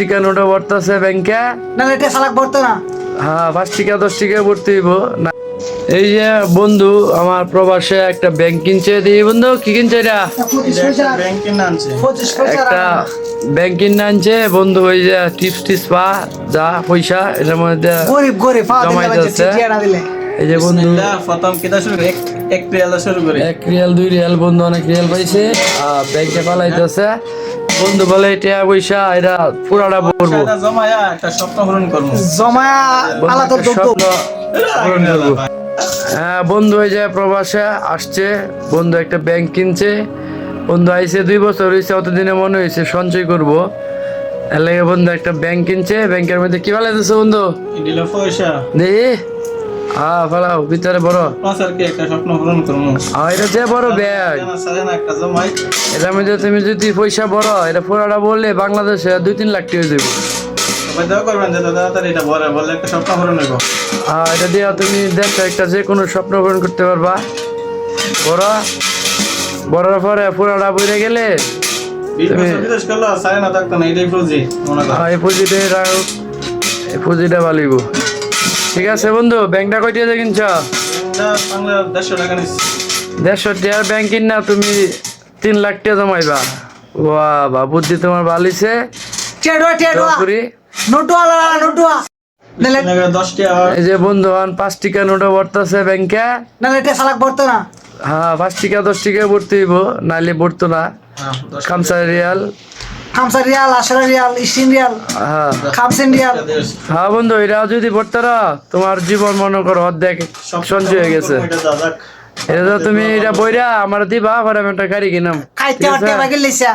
টিকা নোটা ভরতেছে ব্যাংকে না এটা সালাক ভরতো না। হ্যাঁ 5 টাকা 10 টাকা ভরতে হইব না। এই যে বন্ধু আমার প্রবাসে একটা ব্যাংক কিনছে দিই বন্ধু কি কিনছে এটা একটা ব্যাংক কিনে আনছে বন্ধু। ওই যে টিপস পা যা পয়সা এটার মধ্যে গরিব জমাই যাচ্ছে। এই যে বন্ধু প্রথম কিটা শুরু করে 1 রিয়াল শুরু করে 1 রিয়াল 2 রিয়াল বন্ধু অনেক রিয়াল পাইছে ব্যাংকে পালাইতেছে বন্ধু বলে এটা পয়সা এটা পুরাটা ভরবো সেটা জমায়া একটা স্বপ্ন পূরণ করব। জমায়া আলাদা স্বপ্ন পূরণ করবো। হ্যাঁ বন্ধু ওই যে প্রবাসে আসছে বন্ধু একটা ব্যাংক কিনছে বন্ধু আইসে 2 বছর হয়েছে অতদিনে মনে হয়েছে সঞ্চয় করবো এর লাগে বন্ধু একটা ব্যাংক কিনছে। ব্যাংকের মধ্যে কি পালাইতেছে বন্ধু দিল পয়সা দেখি ফালাও ভিতরে বড় পাঁচেরকে একটা স্বপ্ন পূরণ করব। এটা যে বড় ব্যাগ সারা না একটা জমাই এটার মধ্যে তুমি যদি পয়সা বড় এটা পুরাটা বললে বাংলাদেশে 2-3 লাখ টাকা দেবো। সবাই দোয়া করবেন যাতে তাড়াতাড়ি এটা বলে একটা স্বপ্ন পূরণ হইব। এটা দিয়ে তুমি দেখো একটা যে কোনো স্বপ্ন পূরণ করতে পারবা। বড় পরে পুরাটা বইরে গেলে 20 বছর বিদেশ করলো সারা না থাকতো না এটাই পুঁজি মনে কর। এই পুঁজিটা বালিব। ঠিক আছে বন্ধু ব্যাংকটা কয় টাকা কিনছ? এটা বাংলা 150 টাকা নিচ্ছে। 150 টাকার ব্যাংক কিন না তুমি 3 লাখ টাকা জমাইবা। বাহ বুদ্ধি তোমার বালিছে। নোটুয়া টাকা 10 টাকা এই যে বন্ধু 5 টাকা নোটা ভরতেছে ব্যাংকে না এটা সালাক ভরতো না। হ্যাঁ 5 টাকা 10 টাকা ভরতে হইব নাইলে ভরতো না। খামসা রিয়াল 10 রিয়াল 20 রিয়াল হ্যাঁ 50 রিয়াল। হ্যাঁ বন্ধু এটা যদি ভরতারা তোমার জীবন মনে করো অর্ধেক সঞ্চয় হয়ে গেছে। এটা তুমি এটা বইরা আমার দিবা পরে আমি একটা গাড়ি কিনাম। খাইতে হটে বাগিল লইছা।